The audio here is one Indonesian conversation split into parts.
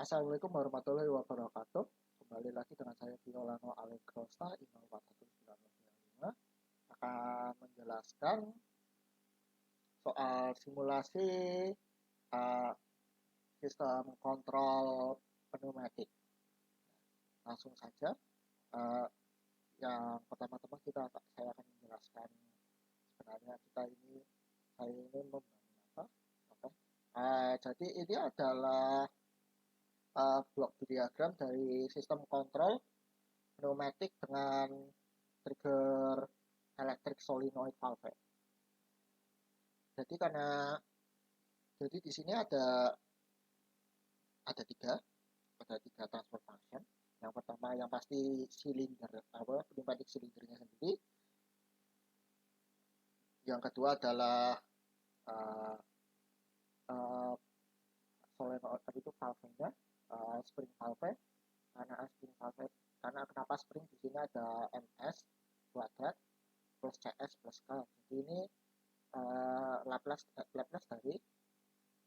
Assalamualaikum warahmatullahi wabarakatuh. Kembali lagi dengan saya Violano Allegrosta INO41995 akan menjelaskan soal simulasi uh, sistem kontrol pneumatik. Langsung saja. Yang pertama-tama saya akan menjelaskan sebenarnya saya ini membangun apa? Jadi ini adalah blok diagram dari sistem kontrol pneumatik dengan trigger electric solenoid valve. Jadi di sini ada tiga transfer function. Yang pertama yang pasti silinder pneumatic silindernya sendiri. Yang kedua adalah solenoid itu valve-nya, spring valve. Karena kenapa spring di sini ada ms kuadrat plus cs plus k. Jadi ini Laplace dari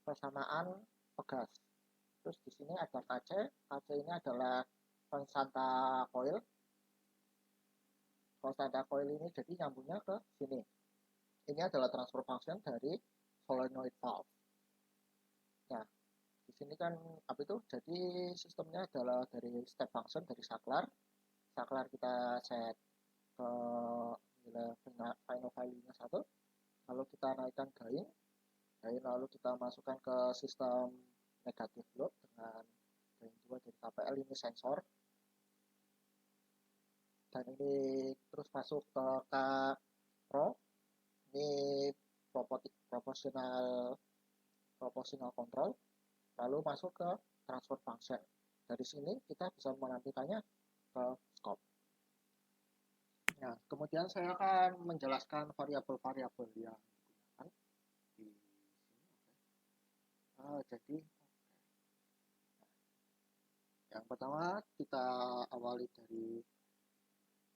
persamaan pegas. Terus di sini ada kc ini adalah konstanta coil. Konstanta coil ini jadi nyambungnya ke sini. Ini adalah transfer function dari solenoid valve. Nah, di sini kan jadi sistemnya adalah dari step function dari saklar kita set ke nilai final value-nya 1, lalu kita naikkan gain, lalu kita masukkan ke sistem negatif load dengan gain 2 dari KPL, ini sensor, dan ini terus masuk ke K Pro, ini proportional control, lalu masuk ke transfer function. Dari sini kita bisa menampilkannya ke scope. Nah, kemudian saya akan menjelaskan variabel-variabel yang digunakan di sini. Jadi yang pertama kita awali dari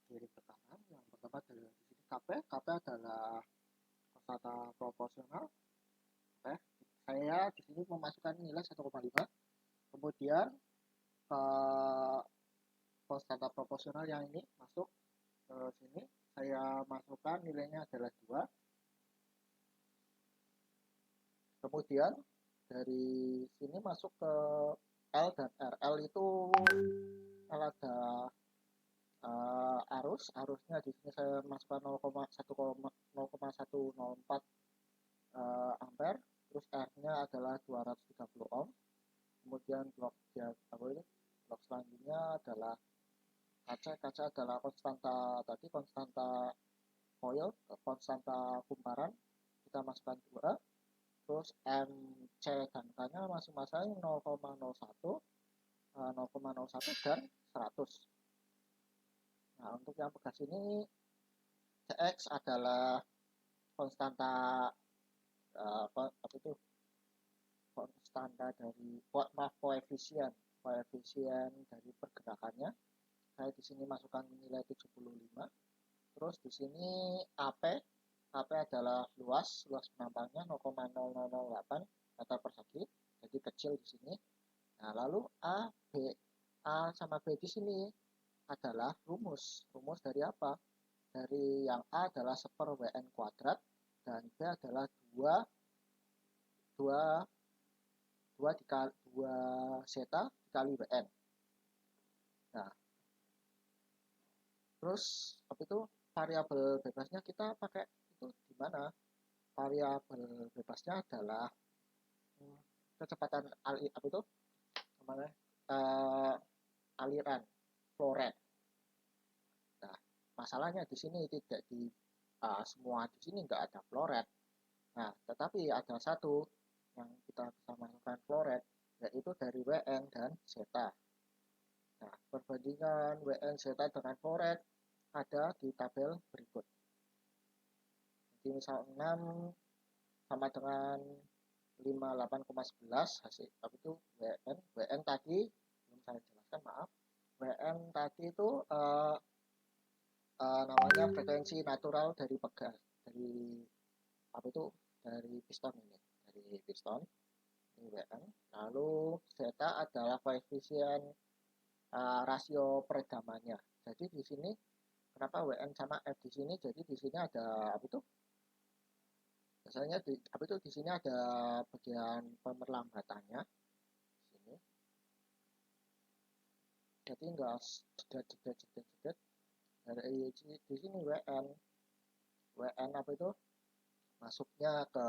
kiri ke kanan. Yang pertama dari sini KP adalah konstanta proporsional. Saya di sini memasukkan nilai 1,5. Kemudian konstanta proporsional yang ini masuk ke sini, saya masukkan nilainya adalah 2. Kemudian dari sini masuk ke L dan R. L itu ada arusnya di sini saya masukkan 0,104 ampere. Terus R-nya adalah 230 ohm. Kemudian blok selanjutnya adalah kaca adalah konstanta coil, konstanta kumparan, kita masukkan 2. Terus MC dan K-nya masing-masing 0,01 dan 100. Nah, untuk yang pegas ini CX adalah konstanta koefisien dari pergerakannya. Saya di sini masukkan nilai 75. Terus di sini AP adalah luas penampangnya 0,0008 meter persegi, jadi kecil di sini. Nah, lalu A sama B di sini adalah rumus dari apa? Dari yang A adalah 1/WN kuadrat dan B adalah 2 zeta dikali WN. Nah, terus variabel bebasnya kita pakai itu di mana? Variabel bebasnya adalah kecepatan aliran flow rate. Nah, masalahnya di sini tidak di semua di sini nggak ada flow rate. Nah, tetapi ada satu yang kita bisa masukkan flow rate, yaitu dari WN dan zeta. Nah, perbandingan WN zeta dengan flow rate ada di tabel berikut. Jadi misal 6 sama dengan 58,11 hasil WN tadi belum saya jelaskan, maaf. WN tadi itu namanya frekuensi natural dari pegas, dari piston ini WN. Lalu zeta adalah koefisien rasio peredamannya. Jadi di sini kenapa WN sama F di sini? Jadi di sini ada apa itu? Biasanya di sini ada bagian pemerlambatannya di sini. Jadi enggak jedet dari di sini WN apa itu masuknya ke,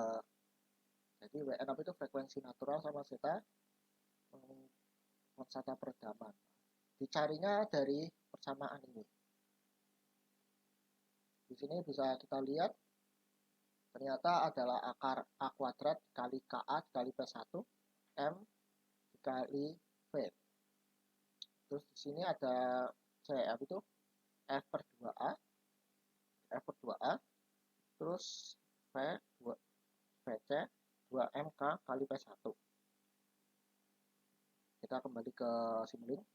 jadi WN apa itu frekuensi natural sama zeta konstanta peredaman. Dicarinya dari persamaan ini. Di sini bisa kita lihat ternyata adalah akar A kuadrat kali KA dikali P1 M dikali V. Terus di sini ada C apa itu F per 2A terus VC 2MK kali P1. Kita kembali ke Simulink.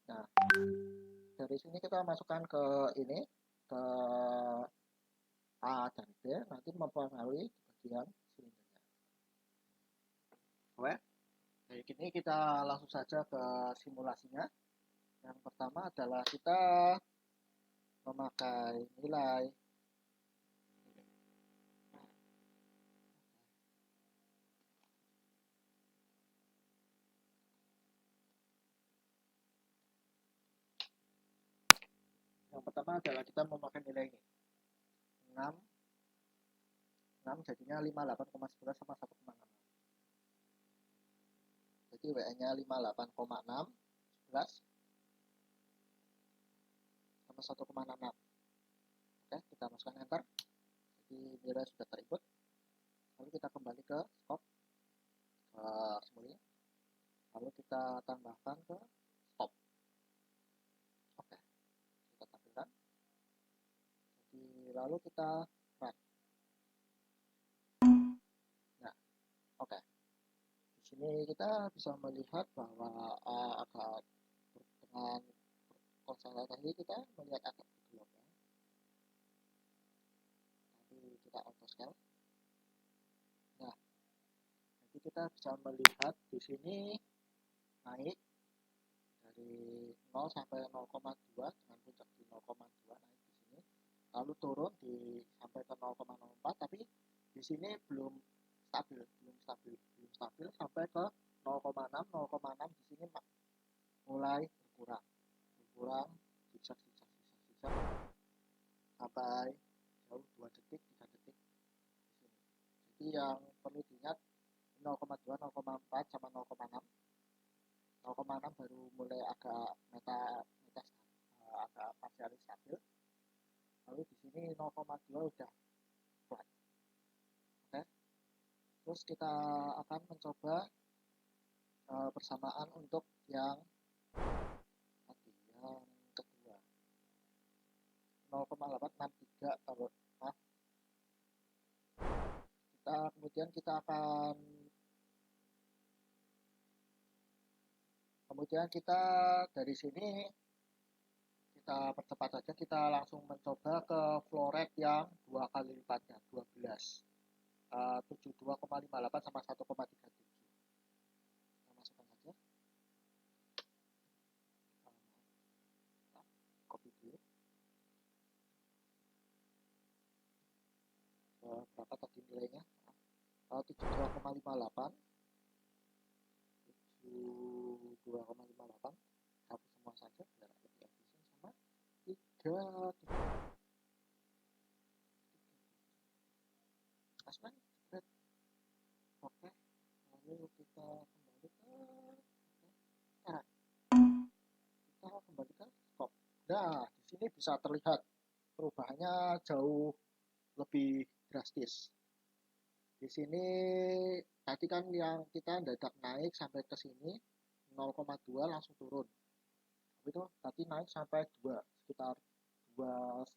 Nah, dari sini kita masukkan ke ini, ke A dan B, nanti mempengaruhi bagian silindernya. Oke, jadi kini kita langsung saja ke simulasinya. Yang pertama adalah kita memakai nilai kita memakai nilai ini 6 jadinya 58,11 sama 1,6. Jadi WN nya 58,6 11 sama 1,66. Oke, kita masukkan enter. Jadi nilai sudah terinput. Lalu kita kembali ke stop, ke Simulink. Lalu kita tambahkan ke stop. Oke, kita tampilkan. Jadi lalu kita run. Nah, oke. Di sini kita bisa melihat bahwa agak dengan konstanta tadi kita melihat agak bergelok ya. Tapi kita auto scale. Nah, jadi kita bisa melihat di sini naik dari 0 sampai 0,2 dengan puncak di 0,2 naik di sini, lalu turun sampai ke 0,04, tapi di sini belum stabil sampai ke 0,6 di sini mulai berkurang zigzag sampai jauh 2 detik 3 detik di sini. Jadi yang perlu diingat 0,2 0,4 sama 0,6 baru mulai agak agak parsialis stabil. Lalu di sini 0,2 udah flat. Oke. Terus kita akan mencoba persamaan untuk yang kedua 0,863 kalau kemudian kita dari sini kita percepat saja, kita langsung mencoba ke flow rate yang 2 kali lipatnya 12 72,58 sama 1,37. Kita masukkan saja, copy dulu. Berapa tadi nilainya? 72,58 hapus semua saja biar lebih efisien sama 3 asman. Oke, lalu kita kembali ke stop. Nah, di sini bisa terlihat perubahannya jauh lebih drastis. Di sini tadi kan yang kita mendadak naik sampai ke sini 0,2 langsung turun. Itu tadi naik sampai 2, sekitar 2,5.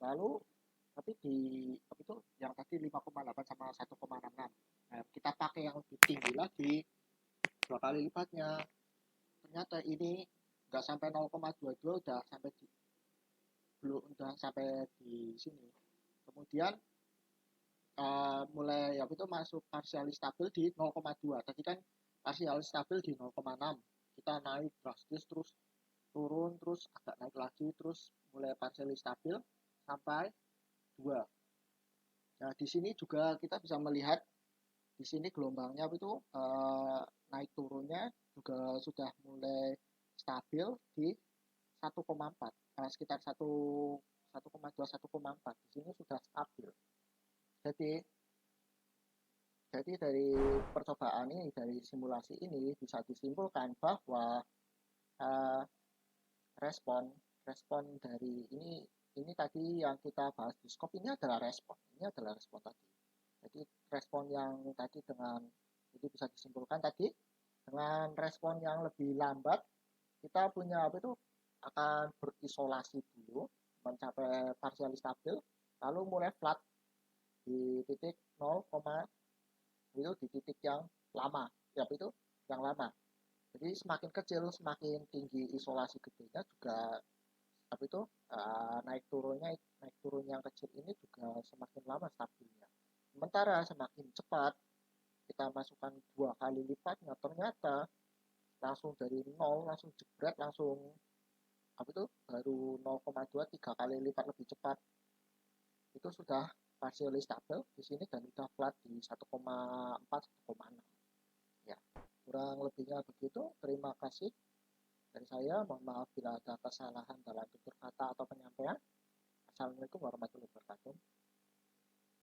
Lalu tapi itu yang tadi 5,8 sama 1,66. Nah, kita pakai yang lebih tinggi lagi 2 kali lipatnya. Ternyata ini nggak sampai 0,22 udah sampai di sini. Kemudian mulai ya itu masuk partially stabil di 0,2. Tadi kan partially stabil di 0,6. Kita naik drastis terus turun terus agak naik lagi terus mulai partially stabil sampai 2. Nah, di sini juga kita bisa melihat di sini gelombangnya itu naik turunnya juga sudah mulai stabil di 1,4, sekitar 1,2 1,4 di sini sudah stabil. Jadi dari percobaan ini, dari simulasi ini bisa disimpulkan bahwa uh, respon respon dari ini tadi yang kita bahas di skop ini adalah respon tadi. Jadi respon yang tadi jadi bisa disimpulkan tadi dengan respon yang lebih lambat kita punya akan berisolasi dulu mencapai partially stabil lalu mulai flat di titik 0, itu di titik yang lama itu yang lama. Jadi semakin kecil semakin tinggi isolasi gedenya juga naik turun yang kecil ini juga semakin lama stabilnya. Sementara semakin cepat kita masukkan 2 kali lipatnya ternyata langsung dari 0 langsung jebret langsung baru 0,2 3 kali lipat lebih cepat itu sudah partially stabil di sini dan sudah flat di 1,4 1,6 ya. Kurang lebihnya begitu. Terima kasih dari saya. Mohon maaf bila ada kesalahan dalam tutur kata atau penyampaian. Assalamualaikum warahmatullahi wabarakatuh.